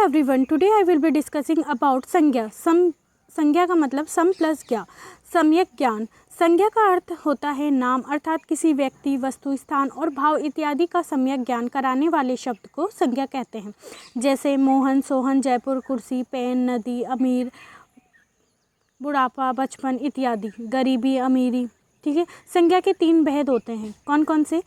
everyone, today I will be discussing about संज्ञा। संज्ञा का मतलब सम प्लस ज्ञा। सम्यक ज्ञान। संज्ञा का अर्थ होता है नाम, अर्थात किसी व्यक्ति, वस्तु, स्थान और भाव इत्यादि का सम्यक ज्ञान कराने वाले शब्द को संज्ञा कहते हैं। जैसे मोहन, सोहन, जयपुर, कुर्सी, पेन, नदी, अमीर, बुढ़ापा, बचपन इत्यादि, गरीबी, अमीरी। ठीक है। संज्ञा के 3 भेद होते हैं। कौन कौन से?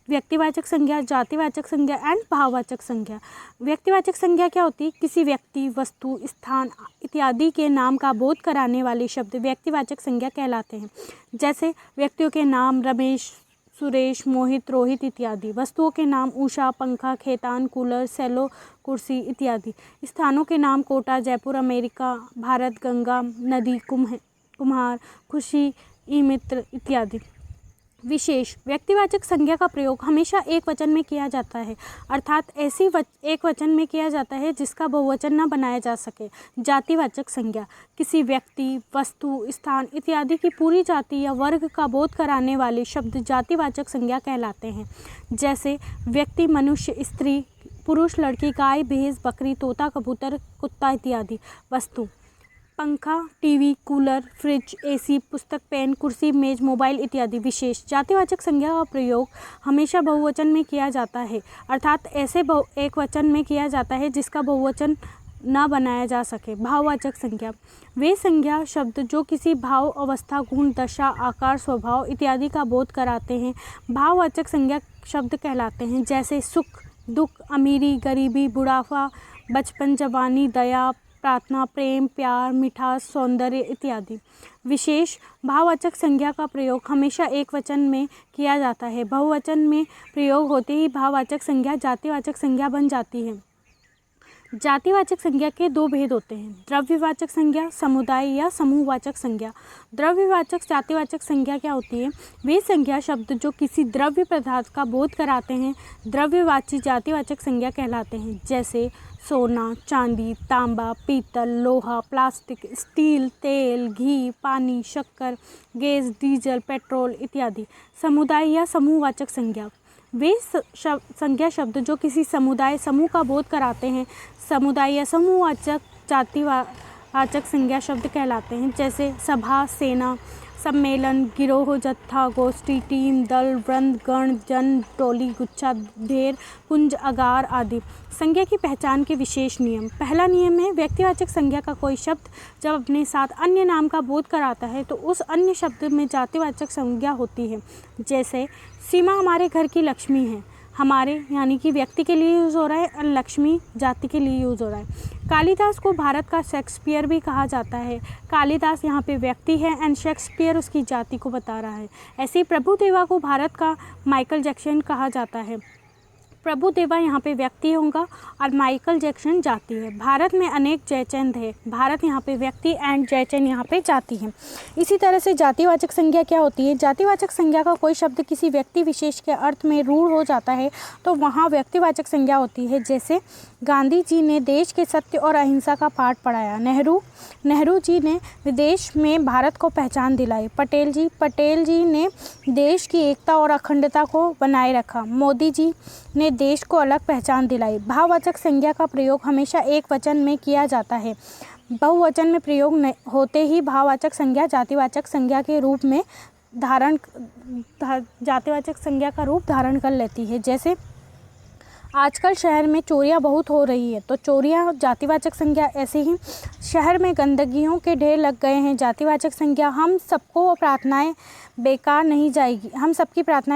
व्यक्तिवाचक संज्ञा, जातिवाचक संज्ञा एंड भाववाचक संज्ञा। व्यक्तिवाचक संज्ञा क्या होती है? किसी व्यक्ति, वस्तु, स्थान इत्यादि के नाम का बोध कराने वाले शब्द व्यक्तिवाचक संज्ञा कहलाते हैं। जैसे व्यक्तियों के नाम रमेश, सुरेश, मोहित, रोहित इत्यादि। वस्तुओं के नाम उषा, पंखा, खेतान, कूलर, सेलो, कुर्सी इत्यादि। स्थानों के नाम कोटा, जयपुर, अमेरिका, भारत, गंगा, नदी, कुम्हार, खुशी, ई मित्र इत्यादि। विशेष। व्यक्तिवाचक संज्ञा का प्रयोग हमेशा एक वचन में किया जाता है, अर्थात ऐसी एक वचन में किया जाता है जिसका बहुवचन न बनाया जा सके। जातिवाचक संज्ञा। किसी व्यक्ति, वस्तु, स्थान इत्यादि की पूरी जाति या वर्ग का बोध कराने वाले शब्द जातिवाचक संज्ञा कहलाते हैं। जैसे व्यक्ति, मनुष्य, स्त्री, पुरुष, लड़की, गाय, भैंस, बकरी, तोता, कबूतर, कुत्ता इत्यादि। वस्तु। पंखा, टीवी, कूलर, फ्रिज, एसी, पुस्तक, पेन, कुर्सी, मेज, मोबाइल इत्यादि। विशेष। जातिवाचक संज्ञा का प्रयोग हमेशा बहुवचन में किया जाता है, अर्थात ऐसे एक वचन में किया जाता है जिसका बहुवचन न बनाया जा सके। भाववाचक संज्ञा। वे संज्ञा शब्द जो किसी भाव, अवस्था, गुण, दशा, आकार, स्वभाव इत्यादि का बोध कराते हैं भाववाचक संज्ञा शब्द कहलाते हैं। जैसे सुख, दुख, अमीरी, गरीबी, बुढ़ापा, बचपन, जवानी, दया, प्रार्थना, प्रेम, प्यार, मिठास, सौंदर्य इत्यादि। विशेष। भाववाचक संज्ञा का प्रयोग हमेशा एक वचन में किया जाता है। बहुवचन में प्रयोग होते ही भाववाचक संज्ञा जातिवाचक संज्ञा बन जाती है। जातिवाचक संज्ञा के 2 भेद होते हैं। द्रव्यवाचक संज्ञा, समुदाय या समूहवाचक संज्ञा। द्रव्यवाचक जातिवाचक संज्ञा क्या होती है? वे संज्ञा शब्द जो किसी द्रव्य पदार्थ का बोध कराते हैं द्रव्यवाची जातिवाचक संज्ञा कहलाते हैं। जैसे सोना, चांदी, तांबा, पीतल, लोहा, प्लास्टिक, स्टील, तेल, घी, पानी, शक्कर, गैस, डीजल, पेट्रोल इत्यादि। समुदाय या समूहवाचक संज्ञा। वे संज्ञा शब्द जो किसी समुदाय, समूह का बोध कराते हैं समुदाय या समूहवाचक जातिवाचक संज्ञा शब्द कहलाते हैं। जैसे सभा, सेना, सम्मेलन, गिरोह, जत्था, गोष्ठी, टीम, दल, वृंद, गण, जन, टोली, गुच्छा, ढेर, पुंज, अगार आदि। संज्ञा की पहचान के विशेष नियम। पहला नियम है व्यक्तिवाचक संज्ञा का कोई शब्द जब अपने साथ अन्य नाम का बोध कराता है तो उस अन्य शब्द में जातिवाचक संज्ञा होती है। जैसे सीमा हमारे घर की लक्ष्मी है। हमारे यानी कि व्यक्ति के लिए यूज़ हो रहा है और लक्ष्मी जाति के लिए यूज़ हो रहा है। कालिदास को भारत का शेक्सपियर भी कहा जाता है। कालिदास यहाँ पे व्यक्ति है एंड शेक्सपियर उसकी जाति को बता रहा है। ऐसे ही प्रभुदेवा को भारत का माइकल जैक्सन कहा जाता है। प्रभुदेवा यहाँ पे व्यक्ति होगा और माइकल जैक्सन जाति है। भारत में अनेक जयचंद है। भारत यहाँ पे व्यक्ति एंड जयचंद यहाँ पे जाति है। इसी तरह से जातिवाचक संज्ञा क्या होती है? जातिवाचक संज्ञा का कोई शब्द किसी व्यक्ति विशेष के अर्थ में रूढ़ हो जाता है तो वहाँ व्यक्तिवाचक संज्ञा होती है। जैसे गांधी जी ने देश के सत्य और अहिंसा का पाठ पढ़ाया। नेहरू जी ने विदेश में भारत को पहचान दिलाई। पटेल जी ने देश की एकता और अखंडता को बनाए रखा। मोदी जी ने देश को अलग पहचान दिलाई। भाववाचक संज्ञा का प्रयोग हमेशा एक वचन में किया जाता है। बहुवचन में प्रयोग होते ही भाववाचक संज्ञा जातिवाचक संज्ञा के रूप में जातिवाचक संज्ञा का रूप धारण कर लेती है। जैसे आजकल शहर में चोरियां बहुत हो रही है तो चोरियां जातिवाचक संज्ञा। ऐसे ही शहर में गंदगियों के ढेर लग गए हैं जातिवाचक संज्ञा। हम सबकी प्रार्थनाएं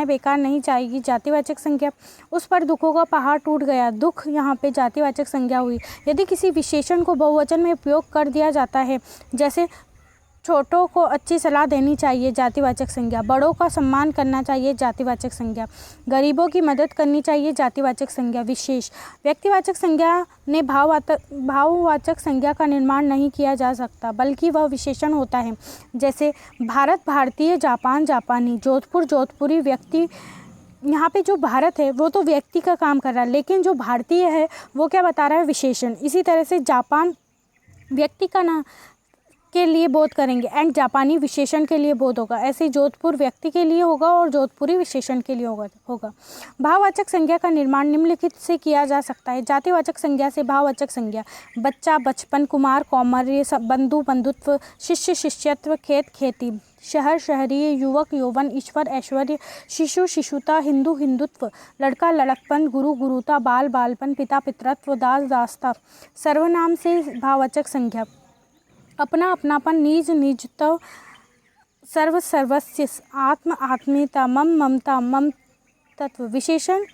बेकार नहीं जाएगी जातिवाचक संज्ञा। उस पर दुखों का पहाड़ टूट गया। दुख यहाँ पे जातिवाचक संज्ञा हुई। यदि किसी विशेषण को बहुवचन में उपयोग कर दिया जाता है जैसे छोटों को अच्छी सलाह देनी चाहिए जातिवाचक संज्ञा। बड़ों का सम्मान करना चाहिए जातिवाचक संज्ञा। गरीबों की मदद करनी चाहिए जातिवाचक संज्ञा। विशेष। व्यक्तिवाचक संज्ञा ने भाववाचक संज्ञा का निर्माण नहीं किया जा सकता बल्कि वह विशेषण होता है। जैसे भारत भारतीय, जापान जापानी, जोधपुर जोधपुरी। व्यक्ति यहाँ पे जो भारत है वो तो व्यक्ति का काम कर रहा है लेकिन जो भारतीय है वो क्या बता रहा है? विशेषण। इसी तरह से जापान व्यक्ति का के लिए बोध करेंगे एंड जापानी विशेषण के लिए बोध होगा। ऐसे ही जोधपुर व्यक्ति के लिए होगा और जोधपुरी विशेषण के लिए होगा। भाववाचक संज्ञा का निर्माण निम्नलिखित से किया जा सकता है। जातिवाचक संज्ञा से भाववाचक संज्ञा: बच्चा बचपन, कुमार कौमार्य, बंधु बंधुत्व, शिष्य शिष्यत्व, खेत खेती, शहर शहरी, युवक यौवन, ईश्वर ऐश्वर्य, शिशु शिशुता, हिंदू हिंदुत्व, लड़का लड़कपन, गुरु गुरुता, बाल बालपन, पिता पितृत्व, दास दासता। सर्वनाम से भाववाचक संज्ञा: अपना अपनापन, निज निजत्व, सर्व सर्वस्व, आत्म आत्मीयता, मम ममता, मम तत्व। विशेषण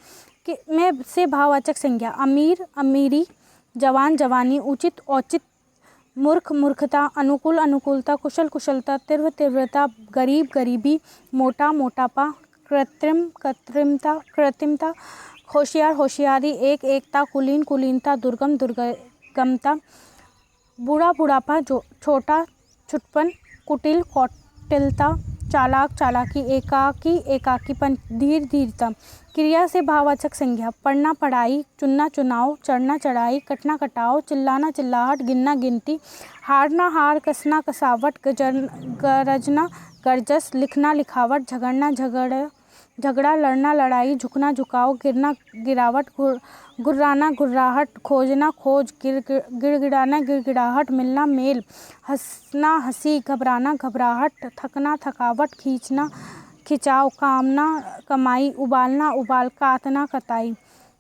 में से भाववाचक संज्ञा: अमीर अमीरी, जवान जवानी, उचित औचित्य, मूर्ख मूर्खता, अनुकूल अनुकूलता, कुशल कुशलता, तीव्र तीव्रता, गरीब गरीबी, मोटा मोटापा, कृत्रिम कृत्रिमता कृत्रिमता, होशियार होशियारी, एक एकता, कुलीन कुलीनता, दुर्गम दुर्गमता, बूढ़ा बुढ़ापा, छोटा छुटपन, कुटिल कौटिलता, चालाक चालाकी, एकाकी एकाकीपन, धीर धीरता। क्रिया से भाववाचक संज्ञा: पढ़ना पढ़ाई, चुनना चुनाव, चढ़ना चढ़ाई, कटना कटाव, चिल्लाना चिल्लाहट, गिनना गिनती, हारना हार, कसना कसावट, गरजना गर्जस, लिखना लिखावट, झगड़ना झगड़ा, लड़ना लड़ाई, झुकना झुकाव, गिरना गिरावट, गुर्राना गुर्राहट, खोजना खोज, गिड़गिड़ाना गिड़गिड़ाहट, मिलना मेल, हंसना हंसी, घबराना घबराहट, थकना थकावट, खींचना खिंचाव, कामना कमाई, उबालना उबाल, काटना कताई।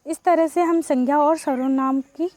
इस तरह से हम संज्ञा और सर्वनाम की